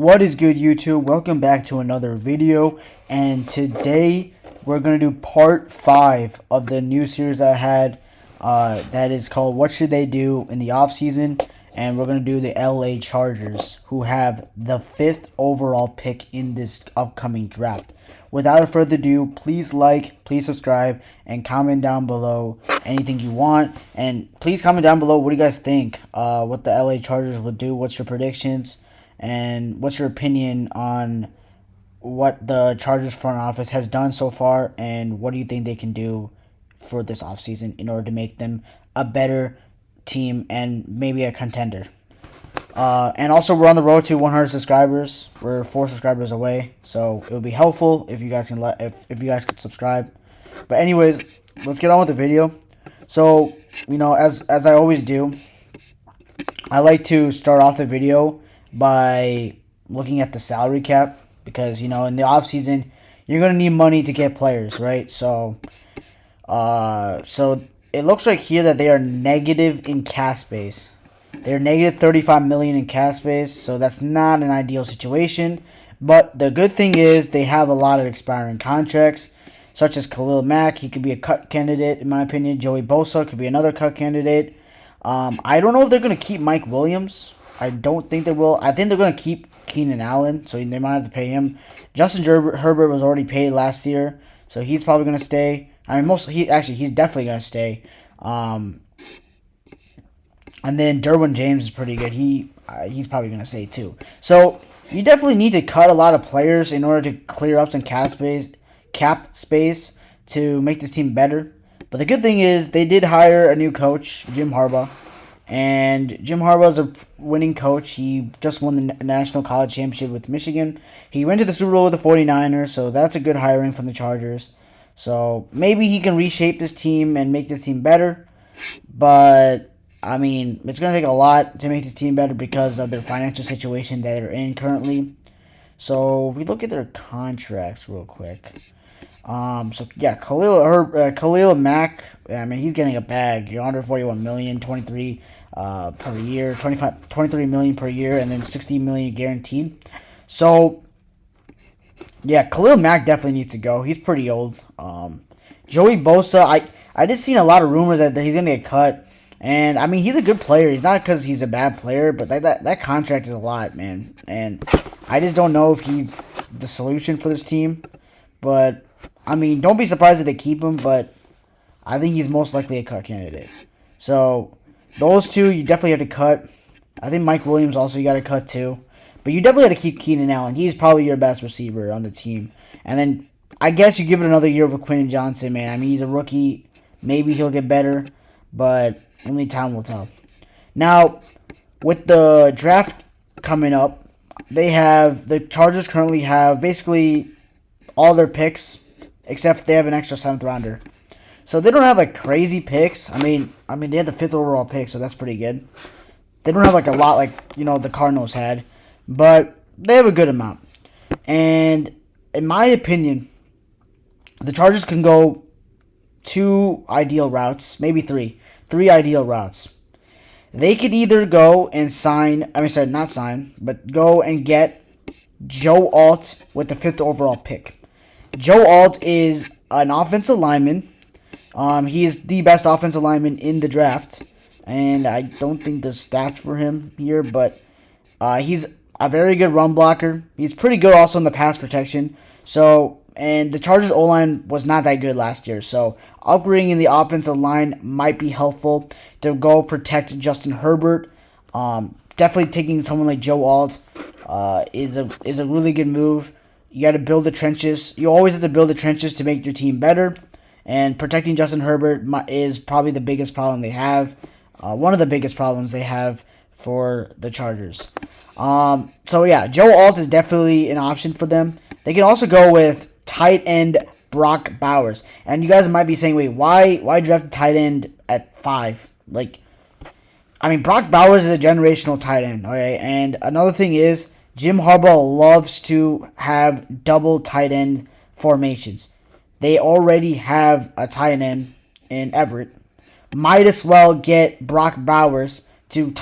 What is good, YouTube? Welcome back to another video, and today we're going to do part 5 of the new series I had that is called What Should They Do in the Offseason, and we're going to do the LA Chargers, who have the 5th overall pick in this upcoming draft. Without further ado, please like, please subscribe, and comment down below anything you want, and please comment down below what do you guys think, what the LA Chargers would do, what's your predictions, and what's your opinion on what the Chargers front office has done so far, and what do you think they can do for this offseason in order to make them a better team and maybe a contender. And also, we're on the road to 100 subscribers. We're 4 subscribers away, so it would be helpful if you guys can if you guys could subscribe. But anyways, let's get on with the video. So, as I always do, I like to start off the video by looking at the salary cap, because in the offseason you're going to need money to get players, right? So it looks like here that they are negative in cap space. They're negative 35 million in cap space, so that's not an ideal situation. But the good thing is they have a lot of expiring contracts, such as Khalil Mack. He could be a cut candidate, in my opinion. Joey Bosa could be another cut candidate. I don't know if they're going to keep Mike Williams. I don't think they will. I think they're going to keep Keenan Allen, so they might have to pay him. Justin Herbert was already paid last year, so he's probably going to stay. I mean, he's definitely going to stay. And then Derwin James is pretty good. He's probably going to stay too. So you definitely need to cut a lot of players in order to clear up some cap space to make this team better. But the good thing is they did hire a new coach, Jim Harbaugh. And Jim Harbaugh is a winning coach. He just won the National College Championship with Michigan. He went to the Super Bowl with the 49ers, so that's a good hiring from the Chargers. So maybe he can reshape this team and make this team better. But, I mean, it's going to take a lot to make this team better because of their financial situation that they're in currently. So if we look at their contracts real quick. Khalil Mack, I mean, he's getting a bag. You're under 41 million, 23 per year, 23 million per year, and then 60 million guaranteed. So, yeah, Khalil Mack definitely needs to go. He's pretty old. Joey Bosa, I just seen a lot of rumors that he's gonna get cut, and I mean, he's a good player. He's not because he's a bad player, but that contract is a lot, man. And I just don't know if he's the solution for this team. But I mean, don't be surprised if they keep him, but I think he's most likely a cut candidate. So those two you definitely have to cut. I think Mike Williams also you got to cut too. But you definitely got to keep Keenan Allen. He's probably your best receiver on the team. And then I guess you give it another year with Quentin Johnson, man. I mean, he's a rookie. Maybe he'll get better, but only time will tell. Now, with the draft coming up, the Chargers currently have basically all their picks, except they have an extra 7th rounder. So they don't have like crazy picks. I mean they had the 5th overall pick, so that's pretty good. They don't have like a lot like the Cardinals had, but they have a good amount. And in my opinion, the Chargers can go 2 ideal routes, maybe 3 ideal routes. They could either go and go and get Joe Alt with the 5th overall pick. Joe Alt is an offensive lineman. He is the best offensive lineman in the draft, and I don't think there's stats for him here, but he's a very good run blocker. He's pretty good also in the pass protection. And the Chargers O-line was not that good last year, so upgrading in the offensive line might be helpful to go protect Justin Herbert. Definitely taking someone like Joe Alt is a really good move. You got to build the trenches. You always have to build the trenches to make your team better. And protecting Justin Herbert is probably the biggest problem they have. One of the biggest problems they have for the Chargers. So, yeah, Joe Alt is definitely an option for them. They can also go with tight end Brock Bowers. And you guys might be saying, wait, why draft a tight end at 5? Brock Bowers is a generational tight end, okay? And another thing is, Jim Harbaugh loves to have double tight end formations. They already have a tight end in Everett. Might as well get Brock Bowers to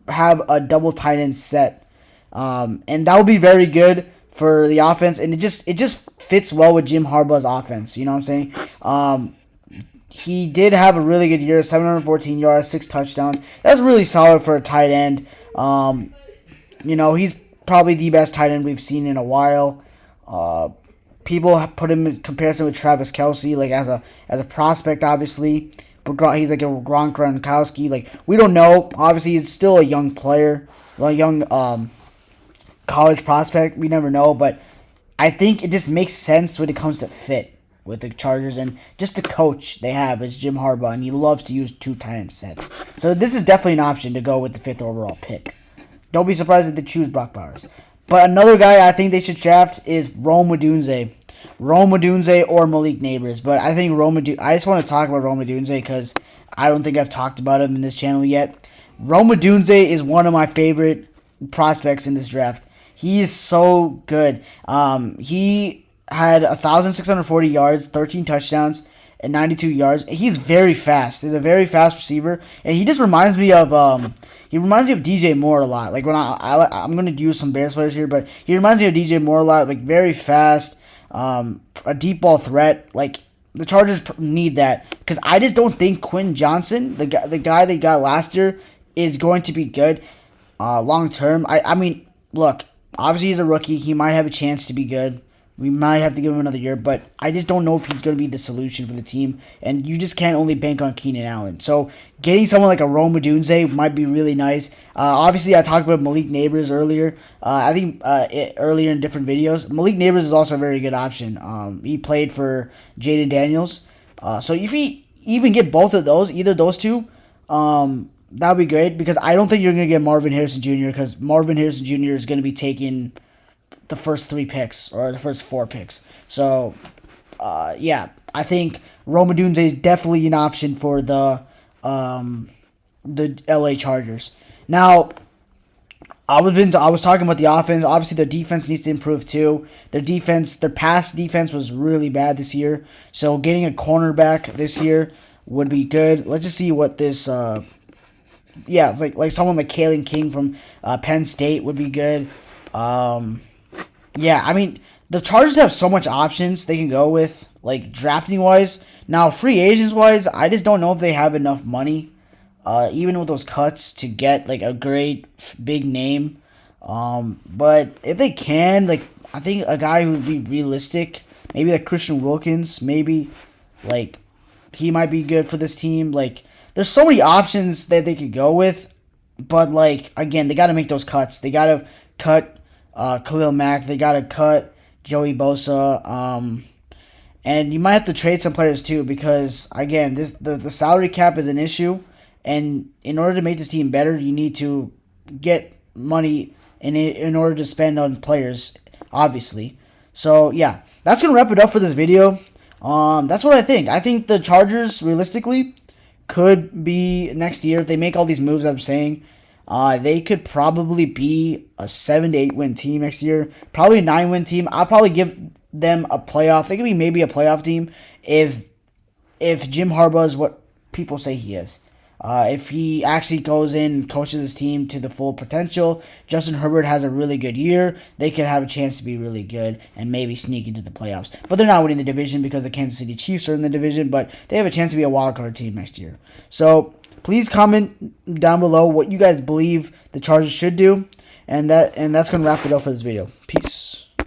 have a double tight end set And that would be very good for the offense, and it just fits well with Jim Harbaugh's offense. You know what I'm saying? He did have a really good year, 714 yards, 6 touchdowns. That's really solid for a tight end. He's probably the best tight end we've seen in a while. People put him in comparison with Travis Kelce, like as a prospect, obviously. But he's like a Gronk Gronkowski. Like, we don't know. Obviously, he's still a young player, a young college prospect. We never know, but I think it just makes sense when it comes to fit with the Chargers, and just the coach they have is Jim Harbaugh, and he loves to use 2 tight end sets. So this is definitely an option to go with the 5th overall pick. Don't be surprised if they choose Brock Bowers. But another guy I think they should draft is Rome Odunze. Rome Odunze or Malik Neighbors. But I think I just want to talk about Rome Odunze because I don't think I've talked about him in this channel yet. Rome Odunze is one of my favorite prospects in this draft. He is so good. He had 1,640 yards, 13 touchdowns, and 92 yards. He's very fast. He's a very fast receiver, and he just reminds me of DJ Moore a lot. Like, when I'm gonna use some Bears players here, but he reminds me of DJ Moore a lot. Like, very fast, a deep ball threat. Like, the Chargers need that because I just don't think Quinn Johnson, the guy they got last year, is going to be good long term. I mean, look, obviously he's a rookie. He might have a chance to be good. We might have to give him another year, but I just don't know if he's going to be the solution for the team, and you just can't only bank on Keenan Allen. So getting someone like a Rome Odunze might be really nice. Obviously, I talked about Malik Neighbors earlier. I think earlier in different videos. Malik Neighbors is also a very good option. He played for Jaden Daniels. So if he even get both of those, either of those two, that would be great, because I don't think you're going to get Marvin Harrison Jr., because Marvin Harrison Jr. is going to be taking the first 3 picks or the first 4 picks. So, yeah, I think Rome Odunze is definitely an option for the LA Chargers. Now, I was talking about the offense. Obviously, their defense needs to improve too. Their pass defense was really bad this year. So getting a cornerback this year would be good. Let's just see what this. Like someone like Kalen King from Penn State would be good. Yeah, I mean, the Chargers have so much options they can go with, like, drafting-wise. Now, free agents-wise, I just don't know if they have enough money, even with those cuts, to get, like, a great big name. But if they can, like, I think a guy who would be realistic, maybe like Christian Wilkins, maybe, like, he might be good for this team. Like, there's so many options that they could go with, but, like, again, they got to make those cuts. They got to cut Khalil Mack. They got to cut Joey Bosa. And you might have to trade some players too, because, again, the salary cap is an issue. And in order to make this team better, you need to get money in order to spend on players, obviously. So, yeah, that's going to wrap it up for this video. That's what I think. I think the Chargers, realistically, could be next year, if they make all these moves I'm saying. They could probably be a 7 to 8 win team next year. Probably a 9-win team. I'll probably give them a playoff. They could be maybe a playoff team if Jim Harbaugh is what people say he is. If he actually goes in and coaches his team to the full potential, Justin Herbert has a really good year, they could have a chance to be really good and maybe sneak into the playoffs. But they're not winning the division because the Kansas City Chiefs are in the division, but they have a chance to be a wildcard team next year. So please comment down below what you guys believe the Chargers should do, and that's going to wrap it up for this video. Peace.